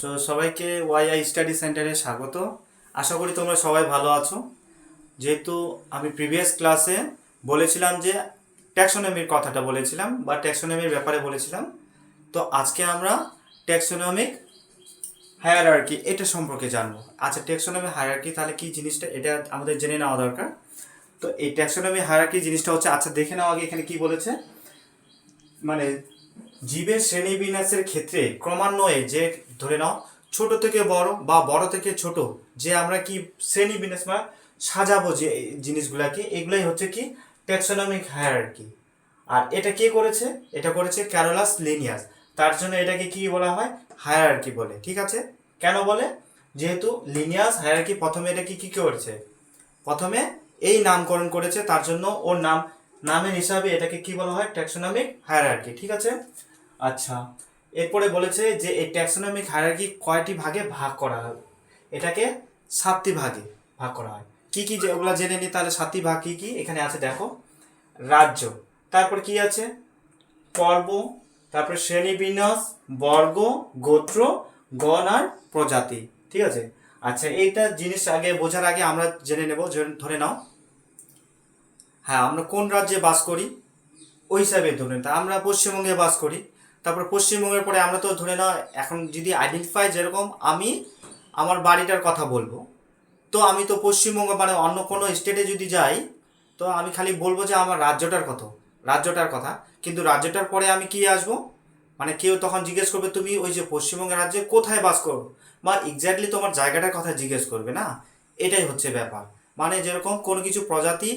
সবাইকে ওয়াইআই স্টাডি সেন্টারে স্বাগত। আশা করি তোমরা সবাই ভালো আছো। যেহেতু আমি প্রিভিয়াস ক্লাসে বলেছিলাম যে ট্যাক্সোনমির কথাটা বলেছিলাম বা ট্যাক্সোনমির ব্যাপারে বলেছিলাম, তো আজকে আমরা ট্যাক্সোনমিক হায়ারার্কি এটা সম্পর্কে জানবো। আচ্ছা, ট্যাক্সোনমি হায়ারার্কি তাহলে কি জিনিসটা, এটা আমাদের জেনে নেওয়া দরকার। তো এই ট্যাক্সোনমি হায়ারার্কি জিনিসটা হচ্ছে, আচ্ছা দেখে নাও আগে এখানে কি বলেছে। মানে জীবের শ্রেণীবিন্যাসের ক্ষেত্রে ক্রমান্বয়ে যে, ধরে নাও ছোট থেকে বড় বা বড় থেকে ছোট, যে আমরা কি শ্রেণীবিন্যাস বা সাজাবো যে জিনিসগুলাকে, এগুলাই হচ্ছে কি ট্যাক্সোনমিক হায়ারার্কি। আর এটা কে করেছে? এটা করেছে ক্যারোলাস লিনিয়াস। তার জন্য এটাকে কি বলা হয়? হায়ারার্কি বলে। ঠিক আছে, কেন বলে? যেহেতু লিনিয়াস হায়ারার্কি প্রথমে এটা কি কি করেছে, প্রথমে এই নামকরণ করেছে, তার জন্য ওর নামের হিসাবে এটাকে কি বলা হয়? Taxonomic hierarchy. ঠিক আছে। আচ্ছা, এরপরে বলেছে যে এই ট্যাক্সোনমিক হায়ারার্কি কয়টি ভাগে ভাগ করা হয়। এটাকে 7টি ভাগে ভাগ করা হয়। কি কি ওগুলা জেনে নি তাহলে। 7টি ভাগ কি কি এখানে আছে দেখো। রাজ্য, তারপর কি আছে? পর্ব, তারপরে শ্রেণীবিন্যাস, বর্গ, গোত্র, গণ আর প্রজাতি। ঠিক আছে। আচ্ছা, এইটা জিনিস আগে বোঝার আগে আমরা জেনে নেব, ধরে নাও হ্যাঁ আমরা কোন রাজ্যে বাস করি, ওই হিসাবে ধরে নিতে আমরা পশ্চিমবঙ্গে বাস করি। তারপর পশ্চিমবঙ্গের পরে আমরা তো ধরে নাও, এখন যদি আইডেন্টিফাই, যেরকম আমি আমার বাড়িটার কথা বলবো, তো আমি তো পশ্চিমবঙ্গ মানে অন্য কোনো স্টেটে যদি যাই, তো আমি খালি বলবো যে আমার রাজ্যটার কথা। কিন্তু রাজ্যটার পরে আমি কি আসবো, মানে কেউ তখন জিজ্ঞেস করবে তুমি ওই যে পশ্চিমবঙ্গের রাজ্যে কোথায় বাস করো, বা এক্স্যাক্টলি তোমার জায়গাটার কথা জিজ্ঞেস করবে না। এটাই হচ্ছে ব্যাপার। মানে যেরকম কোনো কিছু প্রজাতি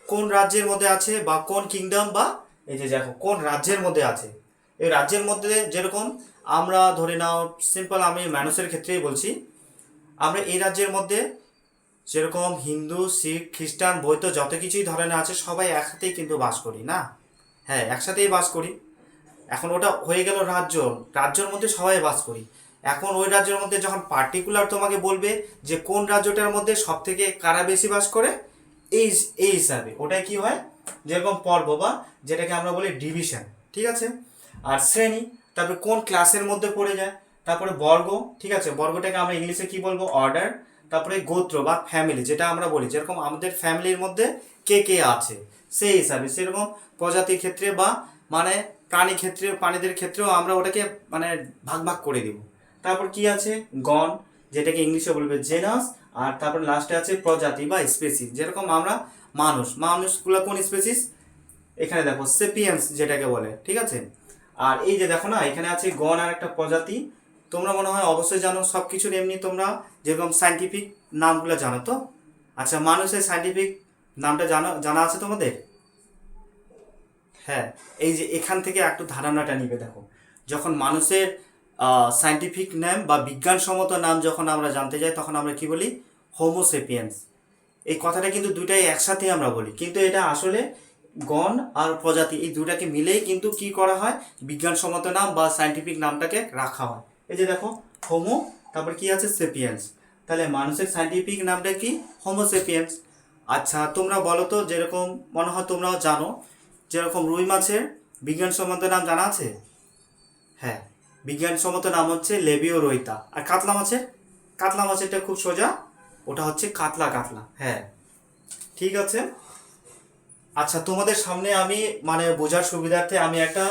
কোন রাজ্যের মধ্যে আছে, বা কোন কিংডম, বা এই যে দেখো কোন রাজ্যের মধ্যে আছে। এই রাজ্যের মধ্যে যেরকম আমরা ধরে নাও, সিম্পল আমি মানুষের ক্ষেত্রেই বলছি, আমরা এই রাজ্যের মধ্যে যেরকম হিন্দু, শিখ, খ্রিস্টান, বৌদ্ধ যত কিছুই ধরনের আছে, সবাই একসাথেই কিন্তু বাস করি না। হ্যাঁ, একসাথেই বাস করি। এখন ওটা হয়ে গেল রাজ্য, রাজ্যের মধ্যে সবাই বাস করি। এখন ওই রাজ্যের মধ্যে যখন পার্টিকুলার তোমাকে বলবে যে কোন রাজ্যটার মধ্যে সব থেকে কারা বেশি বাস করে, এই এই হিসাবে ওটাই কি হয়, যেরকম পর্ব বা যেটাকে আমরা বলি ডিভিশন। ঠিক আছে। আর শ্রেণী, তারপরে কোন ক্লাসের মধ্যে পড়ে যায়। তারপরে বর্গ, ঠিক আছে, বর্গটাকে আমরা ইংলিশে কি বলবো? অর্ডার। তারপরে গোত্র বা ফ্যামিলি, যেটা আমরা বলি যেরকম আমাদের ফ্যামিলির মধ্যে কে কে আছে সেই হিসাবে। সেরকম প্রজাতির ক্ষেত্রে বা মানে প্রাণীদের ক্ষেত্রেও আমরা ওটাকে মানে ভাগ ভাগ করে দিব। তারপর কি আছে? গণ, যেটাকে ইংলিশে বলবে জেনাস। আর তারপর লাস্টে আছে প্রজাতি বা স্পেসিস, যেরকম আমরা মানুষগুলো কোন স্পেসিস, এখানে দেখো সেপিয়েন্স যেটাকে বলে। ঠিক আছে। আর এই যে দেখো না, এখানে আছে গণ আর একটা প্রজাতি। তোমরা মনে হয় অবশ্যই জানো সব কিছুর, এমনি তোমরা যেরকম সাইন্টিফিক নামগুলো জানো তো। আচ্ছা, মানুষের সাইন্টিফিক নামটা জানা আছে তোমাদের? হ্যাঁ, এই যে এখান থেকে একটু ধারণাটা নিবে দেখো। যখন মানুষের সাইন্টিফিক নেম বা বিজ্ঞানসম্মত নাম যখন আমরা জানতে যাই, তখন আমরা কি বলি? হোমোসেপিয়েন্স। এই কথাটা কিন্তু দুটাই একসাথে আমরা বলি, কিন্তু এটা আসলে গণ আর প্রজাতি এই দুটাকে মিলেই কিন্তু কি করা হয়, বিজ্ঞানসম্মত নাম বা সাইন্টিফিক নামটাকে রাখা হয়। এই যে দেখো, হোমো, তারপর কি আছে? সেপিয়েন্স। তাহলে মানুষের সাইন্টিফিক নামটা কি? হোমোসেপিয়েন্স। আচ্ছা, তোমরা বলো তো, যেরকম মনে হয় তোমরাও জানো, যেরকম রুই মাছের বিজ্ঞানসম্মত নাম জানা আছে? হ্যাঁ, বিজ্ঞানসম্মত নাম হচ্ছে লেবিও রোহিতা। আর কাতলা মাছেরটা খুব সোজা, ওটা হচ্ছে কাতলা কাতলা। হ্যাঁ, ঠিক আছে। আচ্ছা, তোমাদের সামনে আমি মানে বোঝার সুবিধার্থে আমি একটা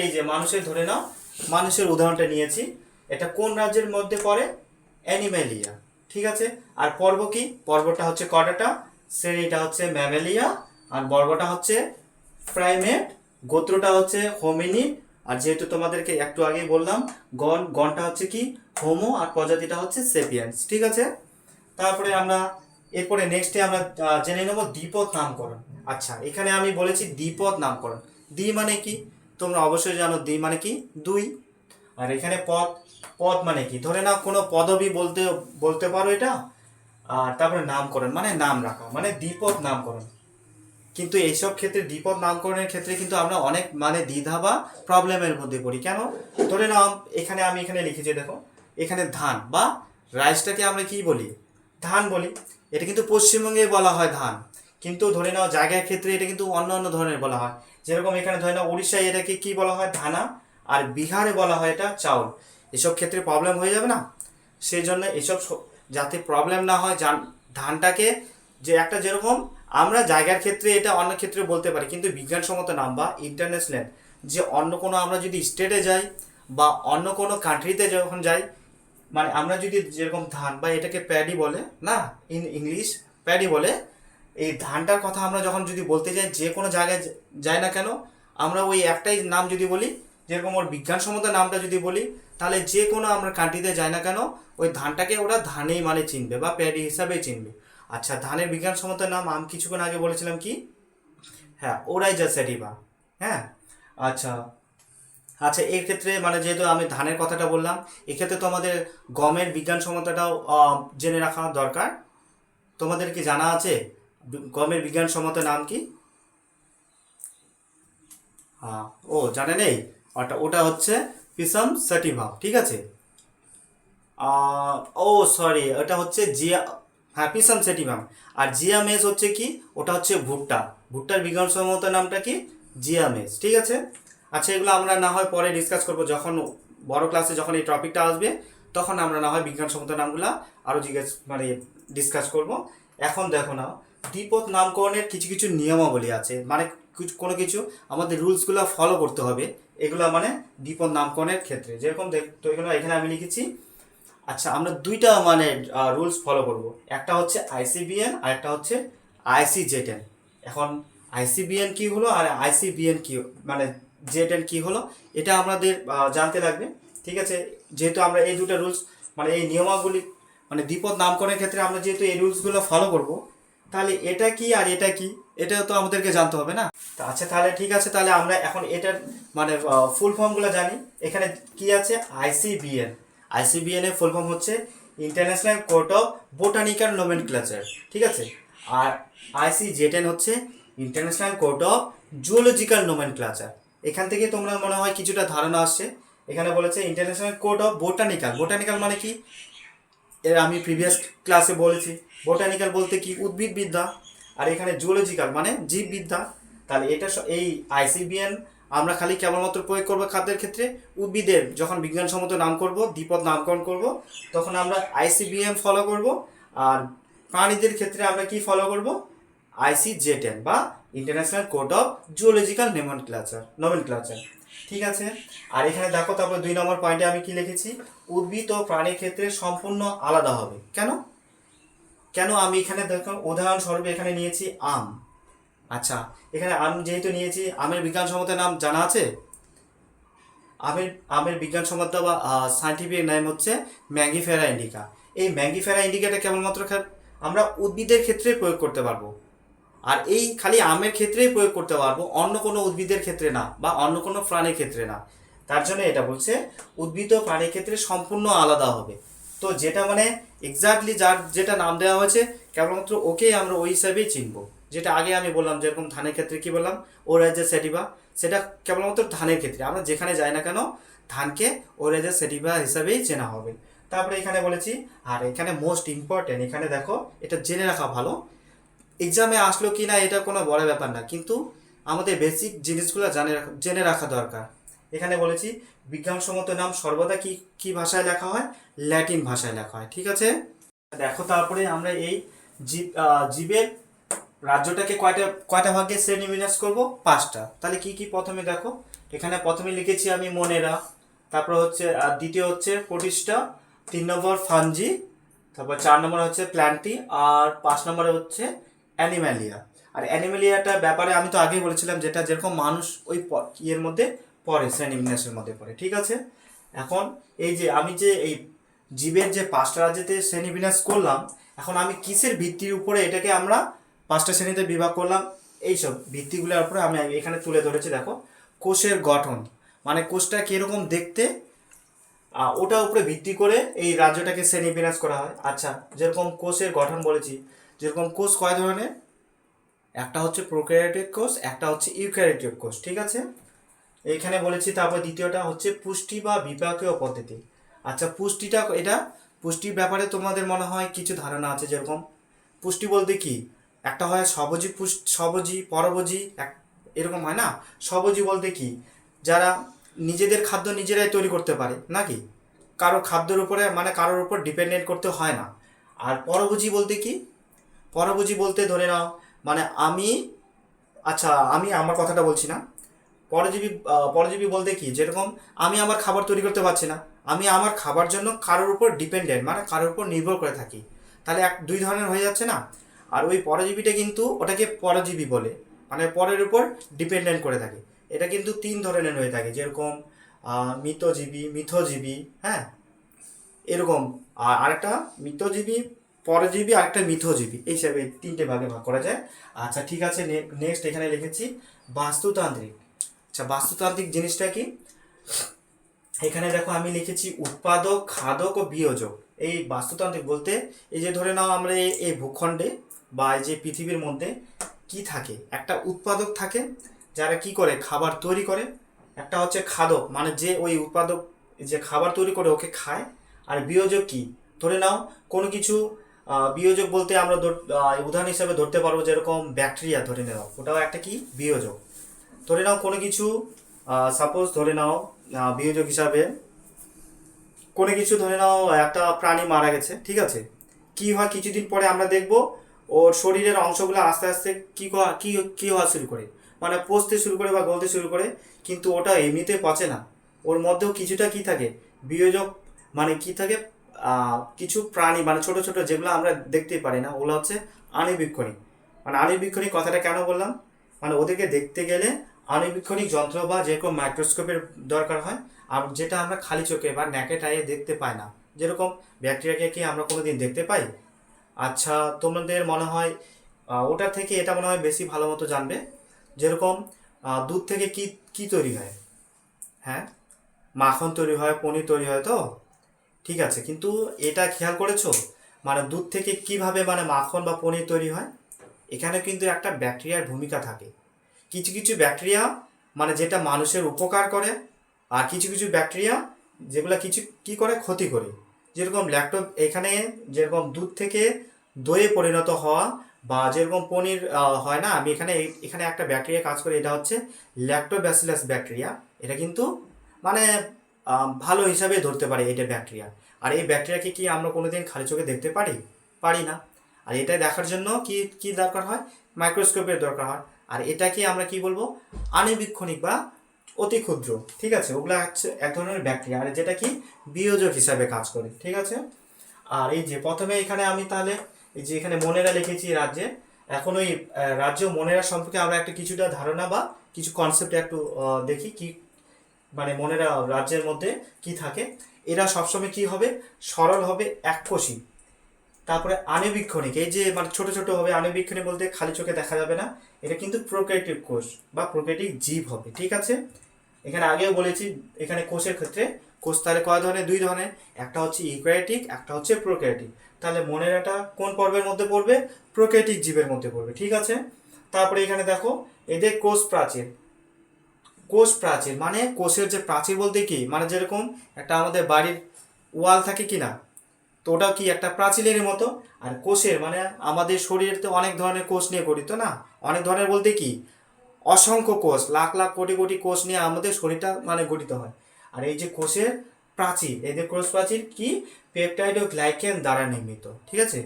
এই যে মানুষের, ধরে নাও মানুষের উদাহরণটা নিয়েছি। এটা কোন রাজ্যের মধ্যে পড়ে? অ্যানিমেলিয়া। ঠিক আছে। আর পর্ব কি? পর্বটা হচ্ছে কর্ডাটা, শ্রেণীটা হচ্ছে ম্যামেলিয়া, আর বর্গটা হচ্ছে প্রাইমেট, গোত্রটা হচ্ছে হোমিনিড। আর যেহেতু তোমাদেরকে একটু আগেই বললাম, গণটা হচ্ছে কি? হোমো, আর প্রজাতিটা হচ্ছে সেপিয়েন্স। ঠিক আছে। তারপরে আমরা এরপরে নেক্সটে আমরা জেনে নেব দ্বিপদ নামকরণ। আচ্ছা, এখানে আমি বলেছি দ্বিপদ নামকরণ। দ্বি মানে কি? তোমরা অবশ্যই জানো দ্বি মানে কি? দুই। আর এখানে পদ, পদ মানে কি? ধরে নাও কোনো পদবি বলতে বলতে পারো এটা। আর তারপরে নামকরণ মানে নাম রাখা, মানে দ্বিপদ নামকরণ। কিন্তু এইসব ক্ষেত্রে দ্বিপদ নামকরণের ক্ষেত্রে কিন্তু আমরা অনেক মানে দ্বিধা বা প্রবলেমের মধ্যে পড়ি। কেন? ধরে নাও আমি এখানে লিখেছি দেখো, এখানে ধান বা রাইসটাকে আমরা কি বলি? ধান বলি। এটা কিন্তু পশ্চিমবঙ্গে বলা হয় ধান, কিন্তু ধরে নাও জায়গার ক্ষেত্রে এটা কিন্তু অন্য অন্য ধরনের বলা হয়। যেরকম এখানে ধরে নাও উড়িষ্যায় এটাকে কি বলা হয়? ধানা। আর বিহারে বলা হয় এটা চাউল। এসব ক্ষেত্রে প্রবলেম হয়ে যাবে না। সেই জন্য এসব যাতে প্রবলেম না হয়, ধানটাকে যে একটা যেরকম আমরা জায়গার ক্ষেত্রে এটা অন্য ক্ষেত্রে বলতে পারি, কিন্তু বিজ্ঞানসম্মত নাম বা ইন্টারন্যাশনাল যে অন্য কোনো আমরা যদি স্টেটে যাই বা অন্য কোনো কান্ট্রিতে যখন যাই, মানে আমরা যদি যেরকম ধান বা এটাকে প্যাডি বলে না, ইংলিশ প্যাডি বলে, এই ধানটার কথা আমরা যখন যদি বলতে যাই যে কোনো জায়গায় যাই না কেন, আমরা ওই একটাই নাম যদি বলি, যেরকম ওর বিজ্ঞানসম্মত নামটা যদি বলি, তাহলে যে কোনো আমরা কান্ট্রিতে যাই না কেন ওই ধানটাকে ওরা ধানেই মানে চিনবে বা প্যাডি হিসাবেই চিনবে। আচ্ছা, ধানের বিজ্ঞানসম্মত নাম আমি কিছুক্ষণ আগে বলেছিলাম কি, হ্যাঁ ওরাইজা স্যাটিভা। হ্যাঁ, আচ্ছা আচ্ছা, এর ক্ষেত্রে মানে যেহেতু আমি ধানের কথাটা বললাম, এক্ষেত্রে তো আমাদের গমের বিজ্ঞানসম্মতটাও জেনে রাখা দরকার। তোমাদের কি জানা আছে গমের বিজ্ঞানসম্মত নাম কি? হ্যাঁ, ও জানে নেই, ওটা ওটা হচ্ছে পিসাম স্যাটিভা, ঠিক আছে। ও সরি, ওটা হচ্ছে জিয়া, হ্যাঁ পিসাম স্যাটিভাম। আর জিয়া মেজ হচ্ছে কি, ওটা হচ্ছে ভুট্টা, ভুট্টার বিজ্ঞানসম্মত নামটা কি, জিয়া মেজ, ঠিক আছে। আচ্ছা, এগুলো আমরা না হয় পরে ডিসকাস করব, যখন বড় ক্লাসে যখন এই টপিকটা আসবে তখন আমরা না হয় বিজ্ঞানসম্মত নামগুলো আরও মানে ডিসকাস করব। এখন দেখো না, দ্বিপদ নামকরণের কিছু কিছু নিয়মাবলী আছে, মানে কোনো কিছু আমাদের রুলসগুলো ফলো করতে হবে, এগুলো মানে দ্বিপদ নামকরণের ক্ষেত্রে যেরকম তো এগুলো এখানে আমি লিখেছি। আচ্ছা, আমরা দুইটা মানে রুলস ফলো করব, একটা হচ্ছে আইসিবিএন আর একটা হচ্ছে আইসিজেটেন। এখন আইসিবিএন কি হলো আর আইসিবিএন কি, মানে জেটেন কি হলো, এটা আমাদের জানতে লাগবে, ঠিক আছে। যেহেতু আমরা এই দুটো রুলস মানে এই নিয়মাবলী মানে দ্বিপদ নামকরণের ক্ষেত্রে আমরা যেহেতু এই রুলসগুলো ফলো করব, তাহলে এটা কি আর এটা কি, এটাও তো আমাদেরকে জানতে হবে না। আচ্ছা তাহলে ঠিক আছে, তাহলে আমরা এখন এটার মানে ফুল ফর্মগুলো জানি। এখানে কি আছে, আইসিবিএন, আইসিবিএন এর ফুল ফর্ম হচ্ছে international court of botanical nomenclature, ঠিক আছে। আর আইসিজেটেন হচ্ছে international court of zoological nomenclature. এখান থেকে তোমরা মনে হয় কিছুটা ধারণা আসছে। এখানে বলেছে international court of botanical, botanical মানে কি, এর আমি প্রিভিয়াস ক্লাসে বলেছি, বোটানিক্যাল বলতে কি উদ্ভিদবিদ্যা, আর এখানে জুওলজিক্যাল মানে জীববিদ্যা। তাহলে এটা এই আইসিবিএন আমরা খালি কেবলমাত্র প্রয়োগ করবো খাদ্যের ক্ষেত্রে, উদ্ভিদের যখন বিজ্ঞানসম্মত নাম করব, দ্বিপদ নামকরণ করব, তখন আমরা আইসিবিএন ফলো করব। আর প্রাণীদের ক্ষেত্রে আমরা কি ফলো করব, আইসিজেটেন বা international code of zoological nomenclature, ঠিক আছে। আর এখানে দেখো, তারপর 2 নম্বর পয়েন্টে আমি কি লিখেছি, উদ্ভিদ ও প্রাণীর ক্ষেত্রে সম্পূর্ণ আলাদা হবে। কেন কেন আমি এখানে দেখো উদাহরণস্বরূপ এখানে নিয়েছি আম। আচ্ছা, এখানে আম যেহেতু নিয়েছি, আমের বিজ্ঞানসম্মত নাম জানা আছে? আমের আমের বিজ্ঞানসম্মত বা সায়েন্টিফিক নাম হচ্ছে ম্যাঙ্গিফেরা ইন্ডিকা। এই ম্যাঙ্গিফেরা ইন্ডিকাটা কেবলমাত্র আমরা উদ্ভিদের ক্ষেত্রে প্রয়োগ করতে পারবো, আর এই খালি আমের ক্ষেত্রেই প্রয়োগ করতে পারবো, অন্য কোনো উদ্ভিদের ক্ষেত্রে না বা অন্য কোনো প্রাণীর ক্ষেত্রে না। তার জন্য এটা বলছে উদ্ভিদ ও প্রাণীর ক্ষেত্রে সম্পূর্ণ আলাদা হবে। তো যেটা মানে এক্স্যাক্টলি যার যেটা নাম দেওয়া হয়েছে কেবলমাত্র ওকেই আমরা ওই হিসাবেই চিনবো। যেটা আগে আমি বললাম, যেরকম ধানের ক্ষেত্রে কি বললাম, ওরাইজা স্যাটিভা, সেটা কেবলমাত্র ধানের ক্ষেত্রে আমরা যেখানে যাই না কেন ধানকে ওরাইজা স্যাটিভা হিসাবেই চেনা হবে। তারপরে এখানে বলেছি, আর এখানে মোস্ট ইম্পর্টেন্ট, এখানে দেখো এটা জেনে রাখা ভালো, এক্সামে আসলো কি না এটা কোনো বড় ব্যাপার না, কিন্তু আমাদের বেসিক জিনিসগুলো জেনে রাখা দরকার। এখানে বলেছি বিজ্ঞানসম্মত নাম সর্বদা কি কি ভাষায় লেখা হয়, ল্যাটিন ভাষায় লেখা হয়, ঠিক আছে। দেখো, তারপরে আমরা এই জীবের রাজ্যটাকে কয়টা কয়টা ভাগে শ্রেণীবিন্যাস করব, 5টা। তাহলে কি কি প্রথমে দেখো, এখানে প্রথমে লিখেছি আমি মনেরা, তারপর হচ্ছে দ্বিতীয় হচ্ছে প্রোটিস্টা, 3 নম্বর ফাঞ্জি, তারপর 4 নম্বর হচ্ছে প্ল্যান্টি, আর 5 নম্বরে হচ্ছে অ্যানিম্যালিয়া। আর অ্যানিম্যালিয়াটার ব্যাপারে আমি তো আগেই বলেছিলাম, যেটা যেরকম মানুষ ওই ইয়ের মধ্যে পড়ে, শ্রেণীবিন্যাসের মধ্যে পড়ে, ঠিক আছে। এখন এই যে আমি যে এই জীবের যে 5টা রাজ্যেতে শ্রেণীবিন্যাস করলাম, এখন আমি কিসের ভিত্তির উপরে এটাকে আমরা 5টা শ্রেণীতে বিভাগ করলাম, এইসব ভিত্তিগুলোর উপরে আমি এখানে তুলে ধরেছি। দেখো, কোষের গঠন মানে কোষটা কীরকম দেখতে, ওটার উপরে ভিত্তি করে এই রাজ্যটাকে শ্রেণীবিন্যাস করা হয়। আচ্ছা, যেরকম কোষের গঠন বলেছি, যেরকম কোষ কয় ধরনের, একটা হচ্ছে প্রোক্যারিওটিক কোষ, একটা হচ্ছে ইউক্যারিওটিক কোষ, ঠিক আছে। এইখানে বলেছি। তারপর দ্বিতীয়টা হচ্ছে পুষ্টি বা বিপাকীয় পদ্ধতি। আচ্ছা, পুষ্টিটা এটা পুষ্টির ব্যাপারে তোমাদের মনে হয় কিছু ধারণা আছে, যেরকম পুষ্টি বলতে কি, একটা হয় স্বভোজী স্বভোজী, পরভোজী, এরকম হয় না। স্বভোজী বলতে কি, যারা নিজেদের খাদ্য নিজেরাই তৈরি করতে পারে নাকি, কারো খাদ্যের উপরে মানে কারোর উপর ডিপেন্ডেন্ট করতে হয় না। আর পরভোজী বলতে কি, পরভোজী বলতে ধরে নাও মানে আমি, আচ্ছা আমি আমার কথাটা বলছি না, পরজীবী পরজীবী বলতে কি, যেরকম আমি আমার খাবার তৈরি করতে পারছি না, আমি আমার খাবার জন্য কারোর উপর ডিপেন্ডেন্ট মানে কারোর উপর নির্ভর করে থাকি, তাহলে দুই ধরনের হয়ে যাচ্ছে না। আর ওই পরজীবীটা কিন্তু ওটাকে পরজীবী বলে, মানে পরের উপর ডিপেন্ডেন্ট করে থাকে। এটা কিন্তু তিন ধরনের হয়ে থাকে, যেরকম মৃতজীবী, মিথজীবী, হ্যাঁ এরকম। আর আরেকটা মৃতজীবী, পরজীবী, আরেকটা মিথজীবী, এই হিসাবে তিনটে ভাগে ভাগ করা যায়। আচ্ছা ঠিক আছে, নেক্সট এখানে লিখেছি বাস্তুতান্ত্রিক। আচ্ছা বাস্তুতান্ত্রিক জিনিসটা কি, এখানে দেখো আমি লিখেছি উৎপাদক, খাদক ও বিয়োজক। এই বাস্তুতান্ত্রিক বলতে এই যে ধরে নাও আমরা এই ভূখণ্ডে বা এই যে পৃথিবীর মধ্যে কি থাকে, একটা উৎপাদক থাকে যারা কি করে খাবার তৈরি করে, একটা হচ্ছে খাদক মানে যে ওই উৎপাদক যে খাবার তৈরি করে ওকে খায়। আর বিয়োজক কি, ধরে নাও কোনো কিছু বিয়োজক বলতে আমরা উদাহরণ হিসাবে ধরতে পারবো যেরকম ব্যাকটেরিয়া, ধরে নাও ওটাও একটা কি বিয়োজক। ধরে নাও কোনো কিছু সাপোজ ধরে নাও বিয়োজক হিসাবে কোনো কিছু ধরে নাও একটা প্রাণী মারা গেছে, ঠিক আছে, কি হয় কিছুদিন পরে আমরা দেখব ওর শরীরের অংশগুলো আস্তে আস্তে কি কি হওয়া শুরু করে, মানে পচতে শুরু করে বা গলতে শুরু করে, কিন্তু ওটা এমনিতে পচে না, ওর মধ্যেও কিছুটা কি থাকে বিয়োজক, মানে কি থাকে কিছু প্রাণী মানে ছোট ছোট যেগুলো আমরা দেখতেই পারি না, ওগুলো হচ্ছে আণুবীক্ষণিক। মানে আণুবীক্ষণিক কথাটা কেন বললাম, মানে ওদেরকে দেখতে গেলে আণুবীক্ষণিক যন্ত্র বা যেরকম মাইক্রোস্কোপের দরকার হয়, আর যেটা আমরা খালি চোখে বা ন্যাকেড আইয়ে দেখতে পাই না, যেরকম ব্যাকটেরিয়াকে কি আমরা কোনোদিন দেখতে পাই? আচ্ছা তোমাদের মনে হয় ওটার থেকে এটা মনে হয় বেশি ভালো মতো জানবে, যেরকম দুধ থেকে কি কি তৈরি হয়, হ্যাঁ মাখন তৈরি হয়, পনির তৈরি হয় তো, ঠিক আছে, কিন্তু এটা খেয়াল করেছো মানে দুধ থেকে কিভাবে মানে মাখন বা পনির তৈরি হয়? এখানে কিন্তু একটা ব্যাকটেরিয়ার ভূমিকা থাকে। কিছু কিছু ব্যাকটেরিয়া মানে যেটা মানুষের উপকার করে, আর কিছু কিছু ব্যাকটেরিয়া যেগুলো কিছু কি করে ক্ষতি করে, যেরকম এখানে যেরকম দুধ থেকে দইয়ে পরিণত হওয়া বা যেরকম পনির হয় না, আমি এখানে এখানে একটা ব্যাকটেরিয়া কাজ করে, এটা হচ্ছে ল্যাক্টোব্যাসিলাস ব্যাকটেরিয়া। এটা কিন্তু মানে ভালো হিসাবে ধরতে পারি এটা ব্যাকটেরিয়া। আর এই ব্যাকটেরিয়াকে কি আমরা কোনোদিন খালি চোখে দেখতে পারি? পারি না। আর এটা দেখার জন্য কি কি দরকার হয়? মাইক্রোস্কোপের দরকার হয়। আর এটাকে আমরা কি বলবো? আণুবীক্ষণিক বা অতি ক্ষুদ্র, ঠিক আছে, ওগুলা হচ্ছে এক ধরনের ব্যাকটেরিয়া, আর যেটা কি বিয়োজক হিসাবে কাজ করে, ঠিক আছে। আর এই যে প্রথমে এখানে আমি তাহলে এই যে এখানে মনেরা লিখেছি রাজ্যে, এখন ওই রাজ্য মনেরা সম্পর্কে আমরা একটা কিছুটা ধারণা বা কিছু কনসেপ্ট একটু দেখি কি, মানে মনেরা রাজ্যের মধ্যে কি থাকে। এরা সবসময় কি হবে, সরল হবে, এককোষী। তারপরে আণুবীক্ষণিক, এই যে মানে ছোট ছোট হবে, আণুবীক্ষণিক বলতে খালি চোখে দেখা যাবে না, এটা কিন্তু প্রোক্যারিওটিক কোষ বা প্রোক্যারিওটিক জীব হবে, ঠিক আছে। এখানে আগেও বলেছি এখানে কোষের ক্ষেত্রে কোষ তাহলে কয় ধরনের, দুই ধরনের, একটা হচ্ছে ইউক্যারিওটিক, একটা হচ্ছে প্রোক্যারিওটিক। তাহলে মনেরাটা কোন পর্বের মধ্যে পড়বে? প্রোক্যারিওটিক জীবের মধ্যে পড়বে, ঠিক আছে। তারপরে এখানে দেখো এদের কোষ প্রাচীর, কোষ প্রাচীর মানে কোষের যে প্রাচীর বলতে কি, মানে যেরকম একটা আমাদের বাড়ির ওয়াল থাকে কি না, তো ওটাও কি একটা প্রাচীরের মতো। আর কোষের মানে আমাদের শরীরের তো অনেক ধরনের কোষ নিয়ে গঠিত না, অনেক ধরনের বলতে কি অসংখ্য কোষ, লাখ লাখ কোটি কোটি কোষ নিয়ে আমাদের শরীরটা মানে গঠিত হয়। আর এই যে কোষের প্রাচীর, এদের কোষ প্রাচীর কি পেপটাইড ও গ্লাইকেন দ্বারা নির্মিত, ঠিক আছে।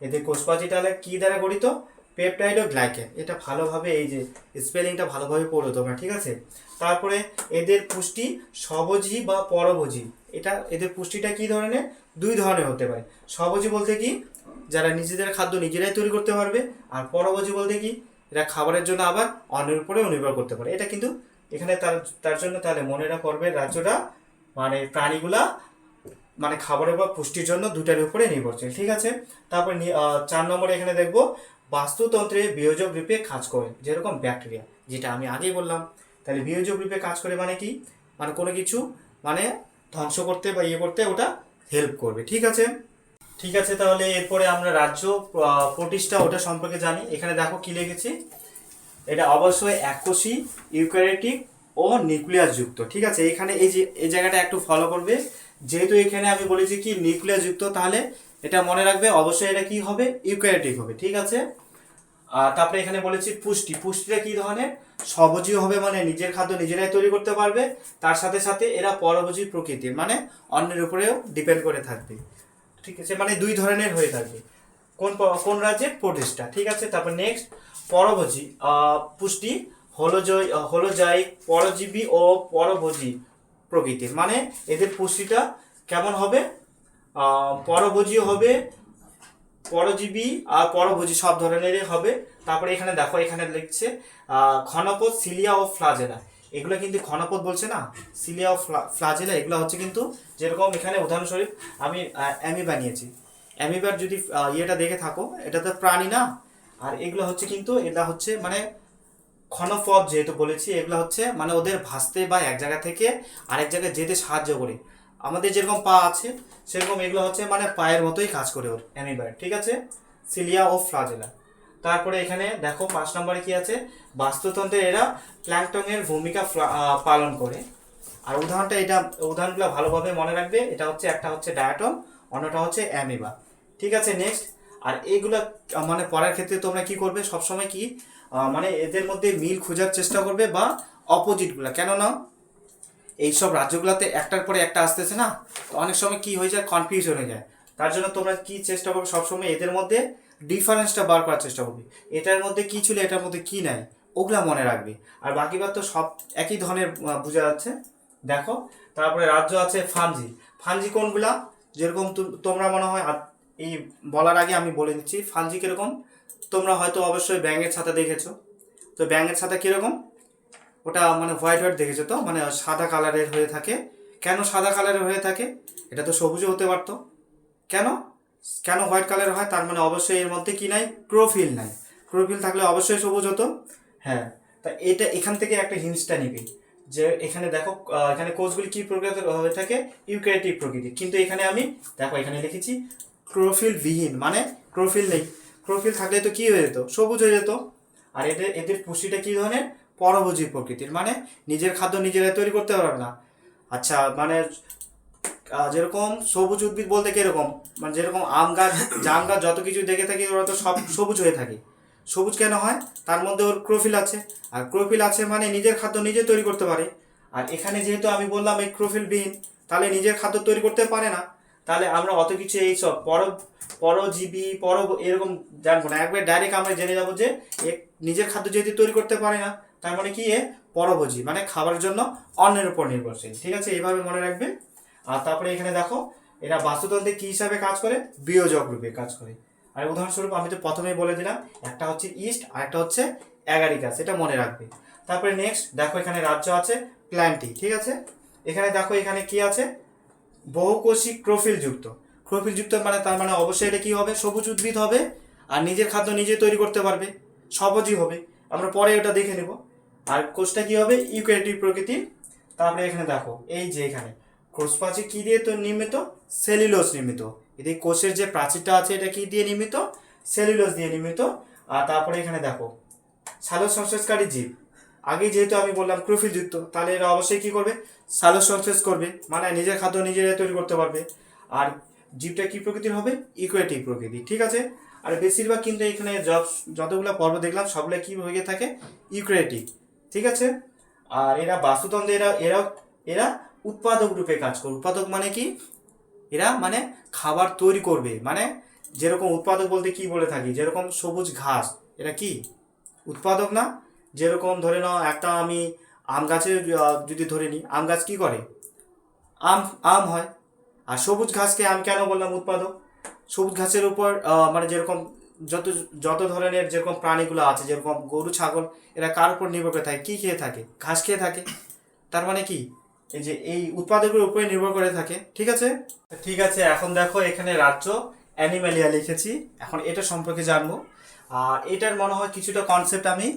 এদের কোষ প্রাচীর তাহলে কি দ্বারা গঠিত? পেপটাইড ও গ্লাইকেন। এটা ভালোভাবে এই যে স্পেলিংটা ভালোভাবে পড়ো তোমরা, ঠিক আছে। তারপরে এদের পুষ্টি স্বভোজী বা পরভোজী। এটা এদের পুষ্টিটা কি ধরনের? দুই ধরনের হতে পারে। স্বভোজী বলতে কি যারা নিজেদের খাদ্য নিজেরাই তৈরি করতে পারবে, আর পরভোজী বলতে কি এরা খাবারের জন্য আবার অন্যের উপরেও নির্ভর করতে পারে। এটা কিন্তু এখানে তার তার জন্য তাহলে মনেরা পর্বের রাজ্যটা মানে প্রাণীগুলা মানে খাবারের বা পুষ্টির জন্য দুটার উপরে নির্ভরশীল, ঠিক আছে। তারপর 4 নম্বরে এখানে দেখবো বাস্তুতন্ত্রে বিয়োজক রূপে কাজ করে, যেরকম ব্যাকটেরিয়া, যেটা আমি আগেই বললাম। তাহলে বিয়োজক রূপে কাজ করে মানে কি, মানে কোনো কিছু মানে ধ্বংস করতে বা ইয়ে করতে ওটা হেল্প করবে, ঠিক আছে। ঠিক আছে, তাহলে এরপরে আমরা রাজ্য প্রতিষ্ঠা ওটা সম্পর্কে জানি। এখানে দেখো কি লিখেছি, এটা অবশ্যই এককোষী, ইউক্যারিওটিক ও নিউক্লিয়াস যুক্ত, ঠিক আছে। এখানে এই যে এই জায়গাটা একটু ফলো করবে, যেহেতু এখানে আমি বলেছি কি নিউক্লিয়াস যুক্ত, তাহলে এটা মনে রাখবে অবশ্যই এটা কি হবে, ইউক্যারিওটিক হবে, ঠিক আছে। আর তারপরে এখানে বলেছি পুষ্টি। পুষ্টিটা কি ধরনের? স্বভোজী হবে, মানে নিজের খাদ্য নিজেরাই তৈরি করতে পারবে, তার সাথে সাথে এরা পরভোজী প্রকৃতির, মানে অন্যের উপরেও ডিপেন্ড করে থাকবে। ঠিক আছে, মানে দুই ধরনের হয়ে থাকবে। কোন রাজ্যের? প্রদেশটা। ঠিক আছে, তারপর নেক্সট পরভোজী। পুষ্টি হলোজায়িক, পরজীবী ও পরভোজী প্রকৃতির, মানে এদের পুষ্টিটা কেমন হবে? পরভোজী হবে, পরজীবী আর পরভোজী সব ধরনেরই হবে। তারপরে এখানে দেখো, এখানে লিখছে ঘনপথ, সিলিয়া ও ফ্লাজেলা। এগুলো কিন্তু ঘনপথ বলছে না, সিলিয়া ও ফ্লাজেলা এগুলো হচ্ছে কিন্তু, যেরকম এখানে উদাহরণস্বরূপ আমি অ্যামিবা নিয়েছি। অ্যামিবার যদি ইয়েটা দেখে থাকো, এটা তো প্রাণী না, আর এগুলো হচ্ছে কিন্তু, এটা হচ্ছে মানে ঘনপথ যেহেতু বলেছি, এগুলো হচ্ছে মানে ওদের ভাসতে বা এক জায়গা থেকে আরেক জায়গায় যেতে সাহায্য করে। আমাদের যেরকম পা আছে সেরকম এগুলো হচ্ছে মানে পায়ের মতোই কাজ করে ওর অ্যামিবার। ঠিক আছে, সিলিয়া ও ফ্লাজেলা। তারপরে এখানে দেখো 5 নম্বরে কি আছে? বাস্তুতন্ত্রে এরা প্ল্যাঙ্কটনের ভূমিকা পালন করে। আর উদাহরণগুলো ভালোভাবে মনে রাখবে। এটা হচ্ছে, একটা হচ্ছে ডায়াটম, অন্যটা হচ্ছে অ্যামিবা। ঠিক আছে, নেক্সট। আর এইগুলা মানে পড়ার ক্ষেত্রে তোমরা কি করবে সবসময়? কি মানে এদের মধ্যে মিল খোঁজার চেষ্টা করবে, বা অপোজিটগুলা। কেননা এইসব রাজ্যগুলোতে একটার পরে একটা আসতেছে না, তো অনেক সময় কি হয়ে যায়, কনফিউশন হয়ে যায়। তার জন্য তোমরা কি চেষ্টা করবে সবসময়? এদের মধ্যে ডিফারেন্সটা বার করার চেষ্টা করবে, এটার মধ্যে কি ছিল, এটার মধ্যে কি নাই, ওগুলা মনে রাখবে। আর বাকিবার তো সব একই ধরনের বোঝা যাচ্ছে। দেখো, তারপরে রাজ্য আছে ফানজি। ফানজি কোনগুলা? যেরকম তোমরা মনে হয় এই বলার আগে আমি বলে দিচ্ছি ফানজি কিরকম। তোমরা হয়তো অবশ্যই ব্যাঙের ছাতা দেখেছো। তো ব্যাঙের ছাতা কিরকম? ওটা মানে হোয়াইট হোয়াইট দেখেছো তো, মানে সাদা কালারের হয়ে থাকে। কেন সাদা কালারের হয়ে থাকে? এটা তো সবুজও হতে পারতো। কেন কেন হোয়াইট কালার হয়? তার মানে অবশ্যই এর মধ্যে কি নাই? ক্লোরোফিল নাই। ক্লোরোফিল থাকলে অবশ্যই সবুজ হতো। হ্যাঁ, তা এটা এখান থেকে একটা হিন্টসটা নিবি, যে এখানে দেখো এখানে কোষগুলি কি প্রকৃতির হয়ে থাকে? ইউক্যারিওটিক প্রকৃতির। কিন্তু এখানে আমি দেখো এখানে লিখেছি ক্লোরোফিল বিহীন, মানে ক্লোরোফিল নেই। ক্লোরোফিল থাকলে তো কি হয়ে যেত? সবুজ হয়ে যেত। আর এদের এদের পুষ্টিটা কি ধরনের? পরভোজী প্রকৃতির, মানে নিজের খাদ্য নিজেরাই তৈরি করতে পারবে না। আচ্ছা, মানে যেরকম সবুজ উদ্ভিদ বলতে কিরকম? মানে যেরকম আম গাছ, জাম গাছ, যত কিছু দেখে থাকি ওরা তো সব সবুজ হয়ে থাকে। সবুজ কেন হয়? তার মধ্যে ওর ক্লোরোফিল আছে। আর ক্লোরোফিল আছে মানে নিজের খাদ্য নিজে তৈরি করতে পারে। আর এখানে যেহেতু আমি বললাম এই ক্লোরোফিল বিহীন, তাহলে নিজের খাদ্য তৈরি করতে পারে না। তাহলে আমরা অত কিছু এইসব পরজীবী এরকম জানবো না। একবার ডাইরেক্ট আমরা জেনে যাবো যে নিজের খাদ্য যেহেতু তৈরি করতে পারে না, তার মানে কি? এ পরভোজী, মানে খাবারের জন্য অন্যের উপর নির্ভরশীল। ঠিক আছে, এইভাবে মনে রাখবে। আর তারপরে এখানে দেখো, এরা বাস্তুতন্ত্রে কি হিসাবে কাজ করে? বিয়োজক রূপে কাজ করে। আর উদাহরণস্বরূপ আমি তো প্রথমেই বলে দিলাম, একটা হচ্ছে ইস্ট আর একটা হচ্ছে অ্যাগারিকাস, এটা মনে রাখবে। তারপরে নেক্সট দেখো, এখানে রাজ্য আছে প্ল্যান্টি। ঠিক আছে, এখানে দেখো এখানে কি আছে? বহুকোষী ক্লোরোফিল যুক্ত। ক্লোরোফিল যুক্ত মানে তার মানে অবশ্যই এটা কি হবে? সবুজ উদ্ভিদ হবে, আর নিজের খাদ্য নিজে তৈরি করতে পারবে, সবুজই হবে। আমরা পরে ওটা দেখে নেব। আর কোষটা কি হবে? ইউক্যারিওটিক প্রকৃতির। তারপরে এখানে দেখো, এই যে এখানে কোষ প্রাচীর কি দিয়ে তো নির্মিত? সেলুলোজ নির্মিত। এদিকে কোষের যে প্রাচীরটা আছে এটা কি দিয়ে নির্মিত? সেলুলোজ দিয়ে নির্মিত। আর তারপরে এখানে দেখো, সালোক সংশ্লেষকারী জীব। আগে যেহেতু আমি বললাম ক্লোরোফিল যুক্ত, তাহলে এরা অবশ্যই কি করবে? সালোক সংশ্লেষ করবে, মানে নিজের খাদ্য নিজেরাই তৈরি করতে পারবে। আর জীবটা কি প্রকৃতির হবে? ইকুয়েটিক প্রকৃতি। ঠিক আছে, আর বেশিরভাগ কিন্তু এখানে যতগুলো পর্ব দেখলাম সবগুলো কি হয়ে থাকে? ইউক্যারিওটিক। ঠিক আছে, আর এরা বাস্তুতন্ত্রে এরা এরা এরা উৎপাদক রূপে কাজ করে। উৎপাদক মানে কি? এরা মানে খাবার তৈরি করবে, মানে যেরকম উৎপাদক বলতে কি বলে থাকি, যেরকম সবুজ ঘাস, এটা কি উৎপাদক না? যেরকম ধরে নাও একটা আমি আম গাছে যদি ধরে নিই, আম গাছ কি করে? আম আম হয়। আর সবুজ ঘাসকে আমি কেন বললাম উৎপাদক? সবুজ ঘাসের উপর মানে যেরকম যত যত ধরনের যেরকম প্রাণীগুলো আছে, যেরকম গরু ছাগল, এরা কার উপর নির্ভর করে থাকে? কি খেয়ে থাকে? ঘাস খেয়ে থাকে। তার মানে কি? এই যে এই উৎপাদকের উপরে নির্ভর করে থাকে। ঠিক আছে, ঠিক আছে। এখন দেখো এখানে রাজ্য অ্যানিমালিয়া লিখেছি, এখন এটা সম্পর্কে জানবো। আর এটার মনে হয় কিছুটা কনসেপ্ট আমি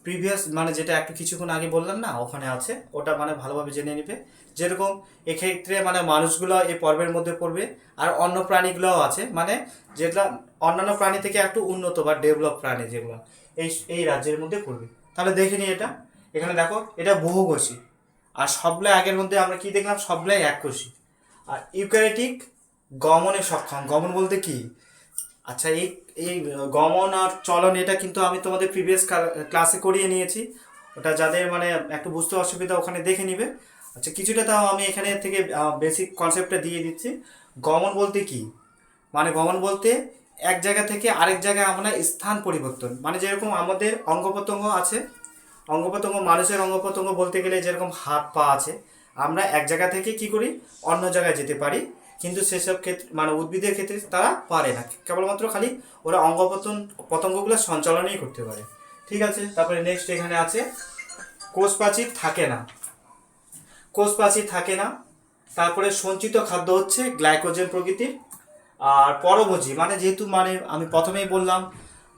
প্রিভিয়াস মানে যেটা একটু কিছুক্ষণ আগে বললাম না, ওখানে আছে, ওটা মানে ভালোভাবে জেনে নেবে। যেরকম এক্ষেত্রে মানে মানুষগুলো এই পর্বের মধ্যে পড়বে, আর অন্য প্রাণীগুলোও আছে, মানে যেগুলো অন্যান্য প্রাণী থেকে একটু উন্নত বা ডেভেলপ প্রাণী, যেগুলো এই এই রাজ্যের মধ্যে পড়বে। তাহলে দেখে নিই এটা। এখানে দেখো, এটা বহুকোষী। আর সবগুলো আগের মধ্যে আমরা কি দেখলাম? সবগুলাই এককোষী। আর ইউক্যারিওটিক গমনে সক্ষম। গমন বলতে কি? আচ্ছা, এই এই গমন আর চলন এটা কিন্তু আমি তোমাদের প্রিভিয়াস ক্লাসে করিয়ে নিয়েছি। ওটা যাদের মানে একটু বুঝতে অসুবিধা ওখানে দেখে নিবে। আচ্ছা, কিছুটা তাও আমি এখানে থেকে বেসিক কনসেপ্টটা দিয়ে দিচ্ছি। গমন বলতে কি, মানে গমন বলতে এক জায়গা থেকে আরেক জায়গায় আমরা স্থান পরিবর্তন, মানে যেরকম আমাদের অঙ্গ প্রত্যঙ্গ আছে, অঙ্গ প্রত্যঙ্গ মানুষের অঙ্গ প্রত্যঙ্গ বলতে গেলে যেরকম হাত পা আছে, আমরা এক জায়গা থেকে কি করি অন্য জায়গায় যেতে পারি, কিন্তু সেসব ক্ষেত্রে মানে উদ্ভিদের ক্ষেত্রে তারা পারে না, কেবলমাত্র খালি ওরা অঙ্গ পতঙ্গগুলো সঞ্চালনই করতে পারে। ঠিক আছে, তারপরে নেক্সট এখানে আছে কোষ প্রাচীর থাকে না, কোষ প্রাচীর থাকে না। তারপরে সঞ্চিত খাদ্য হচ্ছে গ্লাইকোজেন প্রকৃতির। আর পরভোজী মানে যেহেতু মানে আমি প্রথমেই বললাম,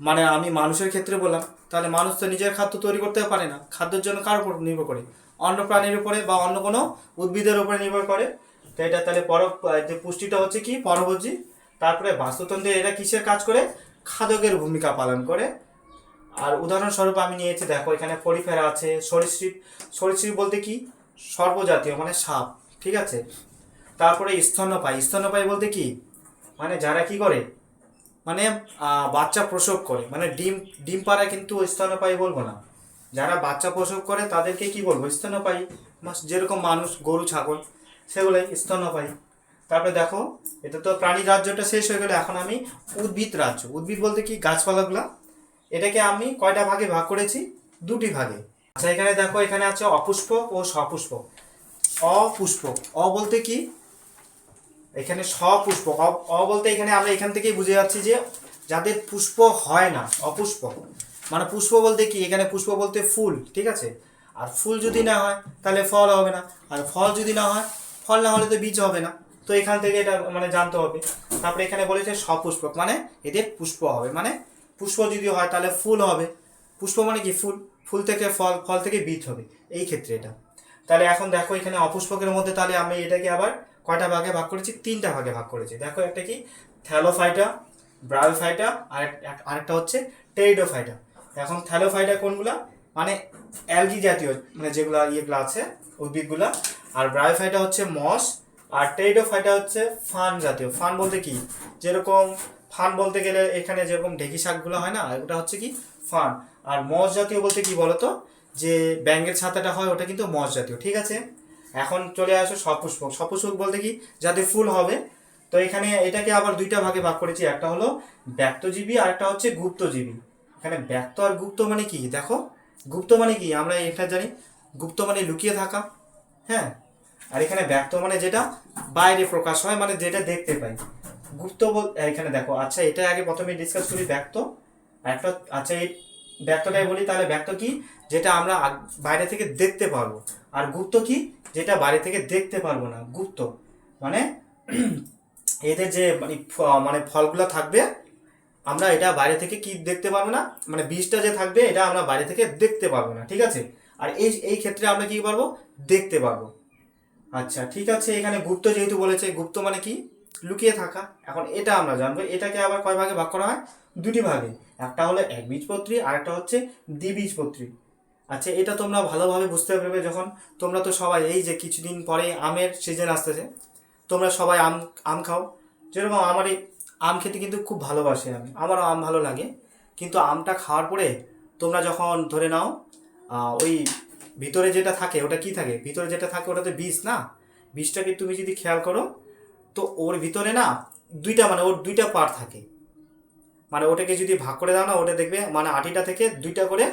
মানে আমি মানুষের ক্ষেত্রে বললাম, তাহলে মানুষ তো নিজের খাদ্য তৈরি করতে পারে না, খাদ্যের জন্য কার উপর নির্ভর করে, অন্য প্রাণীর উপরে বা অন্য কোনো উদ্ভিদের উপরে নির্ভর করে। তো এটা তাহলে যে পুষ্টিটা হচ্ছে কি পরভোজী। তারপরে বাস্তুতন্ত্রে এরা কিসের কাজ করে, খাদকের ভূমিকা পালন করে। আর উদাহরণস্বরূপ আমি নিয়েছি, দেখো এখানে পরিফেরা আছে, সরীসৃপ, সরীসৃপ বলতে কি সর্পজাতীয় মানে সাপ। ঠিক আছে, তারপরে স্তন্যপায়ী, স্তন্যপায়ী বলতে কি মানে যারা কি করে মানে বাচ্চা প্রসব করে, মানে ডিম ডিম পাড়ায় কিন্তু স্তন্যপায়ী বলবো না, যারা বাচ্চা প্রসব করে তাদেরকে কি বলবো স্তন্যপায়ী। যেরকম মানুষ, গরু, ছাগল, সেগুলোই স্তন্যপায়ী। তারপরে দেখো এটা তো প্রাণী রাজ্যটা শেষ হয়ে গেলে, এখন আমি উদ্ভিদ রাজ্য। উদ্ভিদ বলতে কি গাছপালাগুলা, এটাকে আমি কয়টা ভাগে ভাগ করেছি, দুটি ভাগে। আচ্ছা, এখানে দেখো এখানে আছে অপুষ্পক ও সপুষ্পক। অপুষ্পক, অ বলতে কি এখানে সপুষ্পক, বলতে এখানে আমরা এখান থেকেই বুঝে যাচ্ছি যে যাদের পুষ্প হয় না, অপুষ্পক। মানে পুষ্প বলতে কি, এখানে পুষ্প বলতে ফুল। ঠিক আছে, আর ফুল যদি না হয় তাহলে ফল হবে না, আর ফল যদি না হয়, ফল না হলে তো বীজ হবে না। তো এখান থেকে এটা মানে জানতে হবে। তারপরে এখানে বলেছে সপুষ্পক, মানে এদের পুষ্প হবে, মানে পুষ্প যদি হয় তাহলে ফুল হবে। পুষ্প মানে কি ফুল, ফুল থেকে ফল, ফল থেকে বীজ হবে, এই ক্ষেত্রে এটা। তাহলে এখন দেখো এখানে অপুষ্পকের মধ্যে তাহলে আমি এটাকে আবার কয়টা ভাগে ভাগ করেছি, তিনটা ভাগে ভাগ করেছি। দেখো একটা কি থ্যালোফাইটা, ব্রায়োফাইটা, আরেকটা হচ্ছে টেরিডোফাইটা। এখন থ্যালোফাইটা কোনগুলা, মানে অ্যালগি জাতীয় মানে যেগুলা ইয়েগুলো আছে উদ্ভিদগুলা। আর ব্রায়োফাইটা হচ্ছে মস। আর টেরিডোফাইটা হচ্ছে ফান জাতীয়। ফান বলতে কি, যেরকম ফান বলতে গেলে এখানে যেরকম ঢেকি শাকগুলো হয় না, ওটা হচ্ছে কি ফান। আর মস জাতীয় বলতে কি বলতো, যে ব্যাঙের ছাতাটা হয় ওটা কিন্তু মস জাতীয়। ঠিক আছে, এখন চলে আসো সপুষ্পক। সপুষ্পক বলতে কি যাতে ফুল হবে। তো এখানে এটাকে আবার দুইটা ভাগে ভাগ করেছি, একটা হলো ব্যক্তজীবী আর একটা হচ্ছে গুপ্তজীবী। এখানে ব্যক্ত আর গুপ্ত মানে কি, দেখো গুপ্ত মানে কি আমরা এটা জানি, গুপ্ত মানে লুকিয়ে থাকা। হ্যাঁ, আর এখানে ব্যক্ত মানে যেটা বাইরে প্রকাশ হয়, মানে যেটা দেখতে পাই। গুপ্ত এখানে দেখো, আচ্ছা এটা আগে প্রথমে ডিসকাস করি ব্যক্ত। একটা আচ্ছা এই ব্যক্তটাই বলি, তাহলে ব্যক্ত কি যেটা আমরা বাইরে থেকে দেখতে পারবো, আর গুপ্ত কি যেটা বাইরে থেকে দেখতে পারবো না। গুপ্ত মানে এদের যে মানে মানে ফলগুলো থাকবে, আমরা এটা বাইরে থেকে কি দেখতে পারবো না, মানে বীজটা যে থাকবে এটা আমরা বাইরে থেকে দেখতে পারবো না। ঠিক আছে, আর এই এই ক্ষেত্রে আমরা কি পারবো, দেখতে পারবো। আচ্ছা ঠিক আছে, এখানে গুপ্ত যেহেতু বলেছে, গুপ্ত মানে কি লুকিয়ে থাকা। এখন এটা আমরা জানবো, এটাকে আবার কয় ভাগে ভাগ করা হয়, দুটি ভাগে। একটা হলো একবীজপত্রী আর একটা হচ্ছে দ্বিবীজপত্রী। আচ্ছা, এটা তোমরা ভালোভাবে বুঝতে পারবে যখন তোমরা তো সবাই এই যে কিছুদিন পরে আমের সিজন আসতেছে, তোমরা সবাই আম আম খাও। যেরকম আমারই আম খেতে কিন্তু খুব ভালোবাসি আমি, আমারও আম ভালো লাগে। কিন্তু আমটা খাওয়ার পরে তোমরা যখন ধরে নাও ওই ভিতরে যেটা থাকে ওটা কি থাকে, ভিতরে যেটা থাকে ওটা তো বীজ না। বীজটাকে তুমি যদি খেয়াল করো, তো ওর ভিতরে না দুইটা মানে ওর দুইটা পার্ট থাকে। মানে ওটাকে যদি ভাগ করে দাও না, ওটা দেখবে মানে আটিটা থেকে দুইটা করে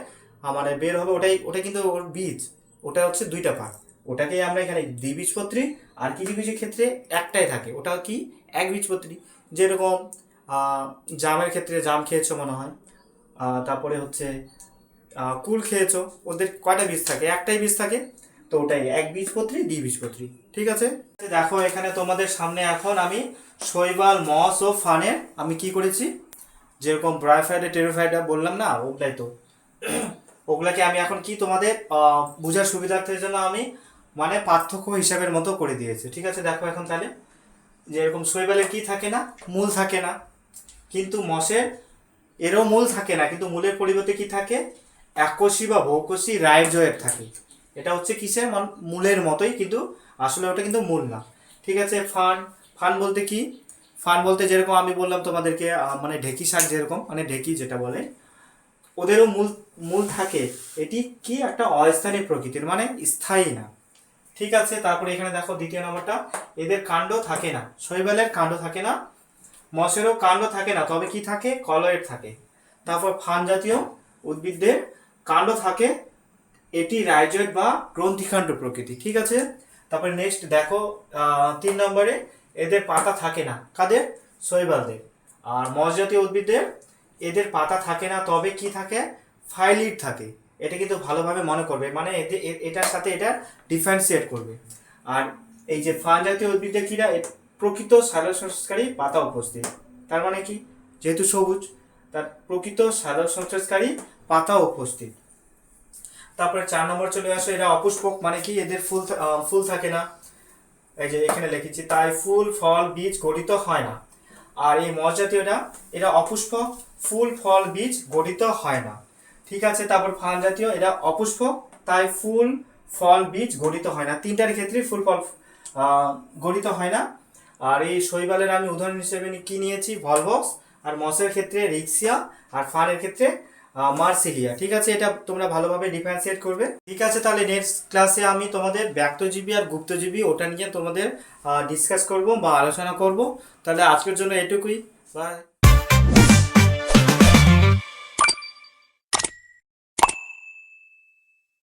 মানে বের হবে, ওটাই কিন্তু ওর বীজ। ওটা হচ্ছে দুইটা পার্ট। ওটাকেই আমরা এখানে দ্বিবীজপত্রী, আর কিছু কিছু ক্ষেত্রে একটাই থাকে, ওটা কি একবীজপত্রী। যেরকম জামের ক্ষেত্রে জাম খেয়েছো মনে হয়, তারপরে হচ্ছে কুল খেয়েছো, ওদের কয়টা বীজ থাকে, একটাই বীজ থাকে। তো ওটাই একবীজপত্রী দ্বিবীজপত্রী। ঠিক আছে, দেখো এখানে তোমাদের সামনে এখন আমি শৈবাল, মস ও ফানের আমি কি করেছি, যেরকম ব্রায়োফাইটা টেরিডোফাইটা বললাম না, ওগুলাই তো ওগুলাকে আমি এখন কি তোমাদের বোঝার সুবিধার্থের জন্য আমি মানে পার্থক্য হিসাবের মতো করে দিয়েছি। ঠিক আছে, দেখো এখন তাহলে যেরকম শৈবালের কি থাকে না, মূল থাকে না, কিন্তু মসের এরও মূল থাকে না, কিন্তু মূলের পরিবর্তে কি থাকে, এককোষী বা বহুকোষী রাইজোয়েট থাকে। এটা হচ্ছে কিসের মূলের মতোই, কিন্তু আসলে ওটা কিন্তু মূল না। ঠিক আছে, ফান, ফান বলতে কি ফান বলতে যেরকম আমি বললাম তোমাদেরকে মানে ঢেকি শাক যেরকম, মানে ঢেকি যেটা বলে, ওদেরও মূল মূল থাকে। এটি কি একটা অস্থায়ী প্রকৃতির, মানে স্থায়ী না। ঠিক আছে, তারপরে এখানে দেখো দ্বিতীয় নম্বরটা, এদের কাণ্ড থাকে না, শৈবালের কাণ্ড থাকে না, মশারও কাণ্ড থাকে না, তবে কি থাকে, কলয়েড থাকে। তারপর ফান জাতীয় উদ্ভিদদের কাণ্ড থাকে, এটি রাইজয়েড বা গ্রন্থিকাণ্ড প্রকৃতি। ঠিক আছে, তারপরে নেক্সট দেখো 3 নম্বরে, এদের পাতা থাকে না, কাদের, শৈবালদের। আর মশ জাতীয় উদ্ভিদদের এদের পাতা থাকে না, তবে কি থাকে, ফাইলিড থাকে। এটা কিন্তু ভালোভাবে মনে করবে, মানে এটার সাথে এটা ডিফারেন্সিয়েট করবে। আর এই যে ফান জাতীয় উদ্ভিদে কিরা, প্রকৃত সালোক সংশ্লেষকারী পাতা উপস্থিত। তার মানে কি, যেহেতু সবুজ, তার প্রকৃত সালোক সংশ্লেষকারী পাতা উপস্থিত। তারপরে 4 নম্বর চলে আসে, এরা অপুষ্পক, মানে কি, এদের ফুল থাকে না, এই যে এখানে লিখেছি, তাই ফুল ফল বীজ গঠিত হয় না। আর এই মশ জাতীয়টা, এরা অপুষ্পক, ফুল ফল বীজ গঠিত হয় না। ঠিক আছে, তারপর ফান জাতীয়, এরা অপুষ্পক, তাই ফুল ফল বীজ গঠিত হয় না। তিনটার ক্ষেত্রে ফুল ফল গঠিত হয় না। আর এই শৈবালের আমি উদাহরণ হিসেবে কি নিয়েছি, ভলভক্স। আর মসের ক্ষেত্রে রিক্সিয়া। আর ফানের ক্ষেত্রে মার্সিলিয়া। ঠিক আছে, এটা তোমরা ভালোভাবে ডিফারেন্সিয়েট করবে। ঠিক আছে, তাহলে নেক্সট ক্লাসে আমি তোমাদের ব্যক্তজীবী আর গুপ্তজীবী ওটা নিয়ে তোমাদের ডিসকাস করব বা আলোচনা করব। তাহলে আজকের জন্য এটুকুই, বাই।